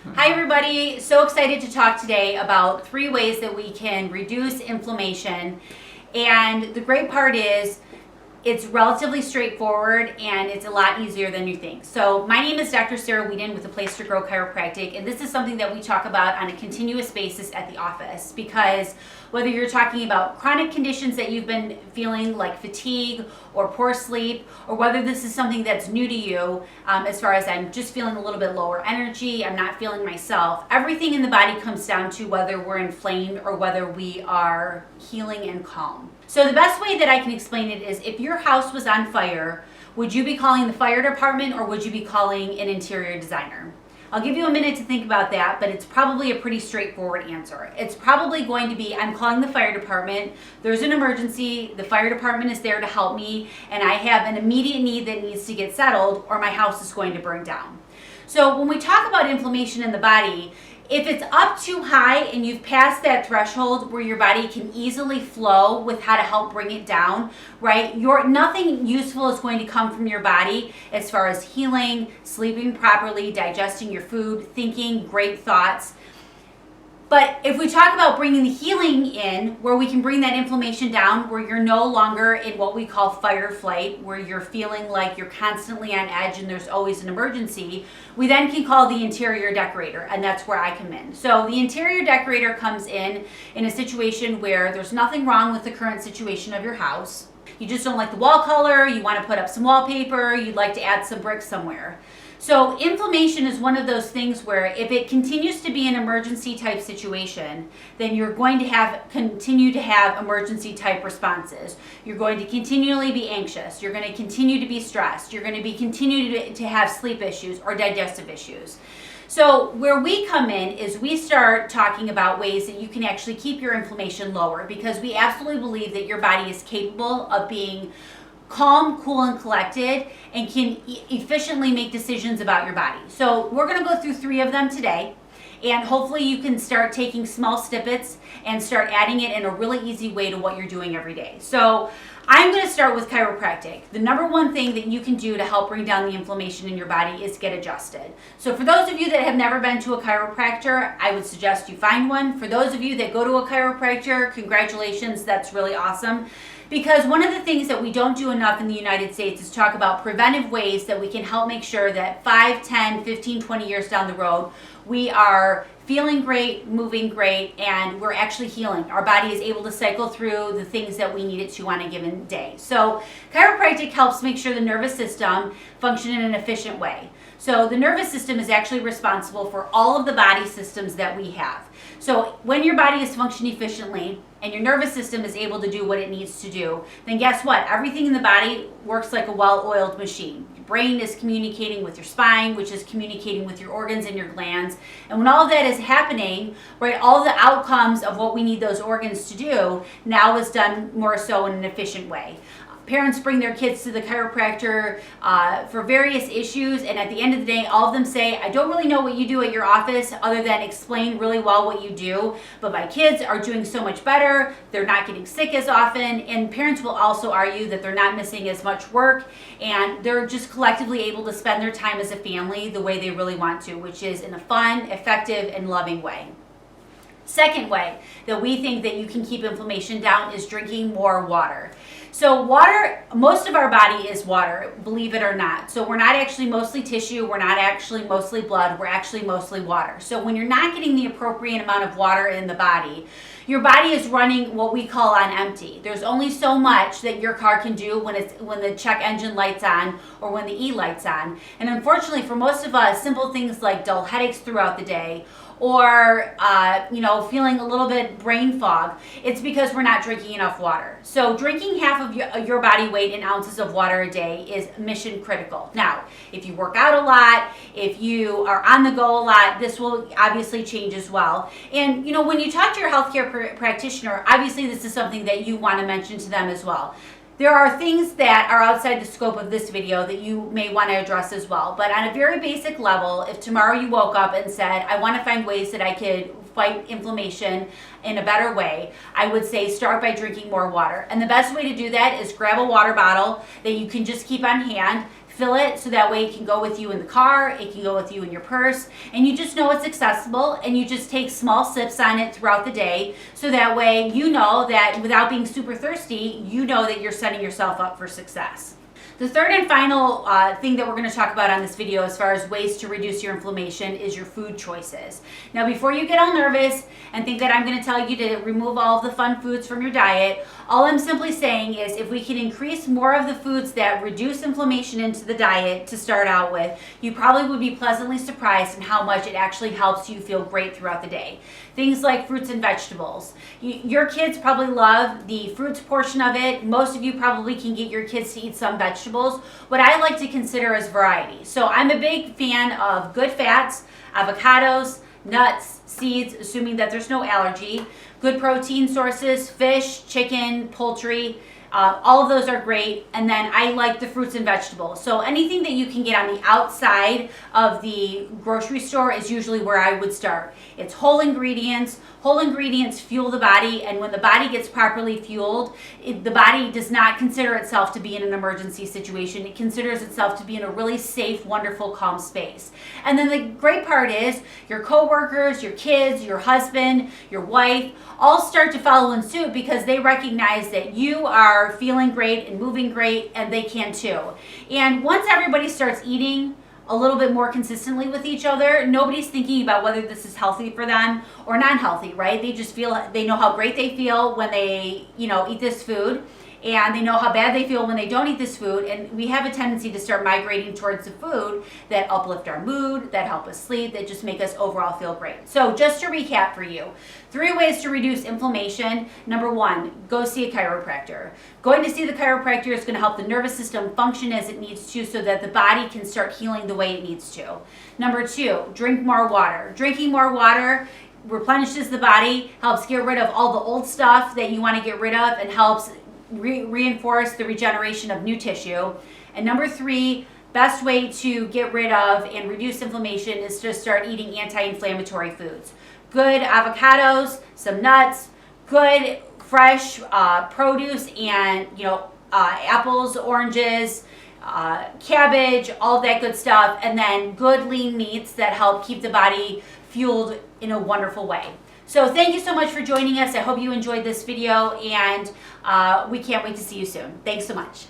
Hi everybody, so excited to talk today about 3 ways that we can reduce inflammation. And the great part is it's relatively straightforward and it's a lot easier than you think. So my name is Dr. Sara Whedon with A Place to Grow Chiropractic, and this is something that we talk about on a continuous basis at the office, because whether you're talking about chronic conditions that you've been feeling like fatigue or poor sleep, or whether this is something that's new to you, as far as I'm just feeling a little bit lower energy, I'm not feeling myself, everything in the body comes down to whether we're inflamed or whether we are healing and calm. So the best way that I can explain it is, if your house was on fire, would you be calling the fire department or would you be calling an interior designer? I'll give you a minute to think about that, but it's probably a pretty straightforward answer. It's probably going to be, I'm calling the fire department, there's an emergency, the fire department is there to help me, and I have an immediate need that needs to get settled or my house is going to burn down. So when we talk about inflammation in the body, if it's up too high and you've passed that threshold where your body can easily flow with how to help bring it down, right? Nothing useful is going to come from your body as far as healing, sleeping properly, digesting your food, thinking great thoughts. But if we talk about bringing the healing in, where we can bring that inflammation down, where you're no longer in what we call fight or flight, where you're feeling like you're constantly on edge and there's always an emergency, we then can call the interior decorator, and that's where I come in. So the interior decorator comes in a situation where there's nothing wrong with the current situation of your house. You just don't like the wall color, you want to put up some wallpaper, you'd like to add some bricks somewhere. So inflammation is one of those things where if it continues to be an emergency type situation, then you're going to continue to have emergency type responses. You're going to continually be anxious. You're going to continue to be stressed. You're going to continue to have sleep issues or digestive issues. So where we come in is we start talking about ways that you can actually keep your inflammation lower, because we absolutely believe that your body is capable of being calm, cool, and collected, and can efficiently make decisions about your body. So we're going to go through 3 of them today, and hopefully you can start taking small snippets and start adding it in a really easy way to what you're doing every day. So I'm going to start with chiropractic. The number one thing that you can do to help bring down the inflammation in your body is get adjusted. So for those of you that have never been to a chiropractor, I would suggest you find one. For those of you that go to a chiropractor, congratulations, that's really awesome. Because one of the things that we don't do enough in the United States is talk about preventive ways that we can help make sure that 5, 10, 15, 20 years down the road, we are feeling great, moving great, and we're actually healing. Our body is able to cycle through the things that we need it to on a given day. So chiropractic helps make sure the nervous system functions in an efficient way. So the nervous system is actually responsible for all of the body systems that we have. So when your body is functioning efficiently and your nervous system is able to do what it needs to do, then guess what? Everything in the body works like a well-oiled machine. Your brain is communicating with your spine, which is communicating with your organs and your glands. And when all of that is happening, right, all the outcomes of what we need those organs to do now is done more so in an efficient way. Parents bring their kids to the chiropractor for various issues, and at the end of the day, all of them say, I don't really know what you do at your office other than explain really well what you do, but my kids are doing so much better, they're not getting sick as often, and parents will also argue that they're not missing as much work, and they're just collectively able to spend their time as a family the way they really want to, which is in a fun, effective, and loving way. Second way that we think that you can keep inflammation down is drinking more water. So water, most of our body is water, believe it or not. So we're not actually mostly tissue, we're not actually mostly blood, we're actually mostly water. So when you're not getting the appropriate amount of water in the body, your body is running what we call on empty. There's only so much that your car can do when the check engine light's on or when the E light's on. And unfortunately for most of us, simple things like dull headaches throughout the day, or feeling a little bit brain fog, it's because we're not drinking enough water. So drinking half of your body weight in ounces of water a day is mission critical. Now, if you work out a lot, if you are on the go a lot, this will obviously change as well. And when you talk to your healthcare practitioner, obviously this is something that you want to mention to them as well. There are things that are outside the scope of this video that you may want to address as well. But on a very basic level, if tomorrow you woke up and said, I want to find ways that I could fight inflammation in a better way, I would say start by drinking more water. And the best way to do that is grab a water bottle that you can just keep on hand, fill it so that way it can go with you in the car, it can go with you in your purse, and you just know it's accessible, and you just take small sips on it throughout the day, so that way you know that without being super thirsty, you know that you're setting yourself up for success. The third and final thing that we're going to talk about on this video as far as ways to reduce your inflammation is your food choices. Now, before you get all nervous and think that I'm going to tell you to remove all of the fun foods from your diet, all I'm simply saying is if we can increase more of the foods that reduce inflammation into the diet to start out with, you probably would be pleasantly surprised in how much it actually helps you feel great throughout the day. Things like fruits and vegetables. Your kids probably love the fruits portion of it. Most of you probably can get your kids to eat some vegetables. What I like to consider is variety. So I'm a big fan of good fats, avocados, nuts, seeds, assuming that there's no allergy, good protein sources, fish, chicken, poultry. All of those are great. And then I like the fruits and vegetables. So anything that you can get on the outside of the grocery store is usually where I would start. It's whole ingredients. Whole ingredients fuel the body, and when the body gets properly fueled, the body does not consider itself to be in an emergency situation. It considers itself to be in a really safe, wonderful, calm space. And then the great part is your coworkers, your kids, your husband, your wife, all start to follow in suit because they recognize that you are feeling great and moving great, and they can too. And once everybody starts eating a little bit more consistently with each other, nobody's thinking about whether this is healthy for them or not healthy, right? They just feel, they know how great they feel when they, eat this food, and they know how bad they feel when they don't eat this food. And we have a tendency to start migrating towards the food that uplift our mood, that help us sleep, that just make us overall feel great. So just to recap for you, 3 ways to reduce inflammation. Number 1, go see a chiropractor. Going to see the chiropractor is going to help the nervous system function as it needs to so that the body can start healing the way it needs to. Number 2, drink more water. Drinking more water replenishes the body, helps get rid of all the old stuff that you want to get rid of, and helps reinforce the regeneration of new tissue. And number 3, best way to get rid of and reduce inflammation is to start eating anti-inflammatory foods. Good avocados, some nuts, good fresh produce, and apples, oranges, cabbage, all that good stuff, and then good lean meats that help keep the body fueled in a wonderful way. So thank you so much for joining us. I hope you enjoyed this video, and we can't wait to see you soon. Thanks so much.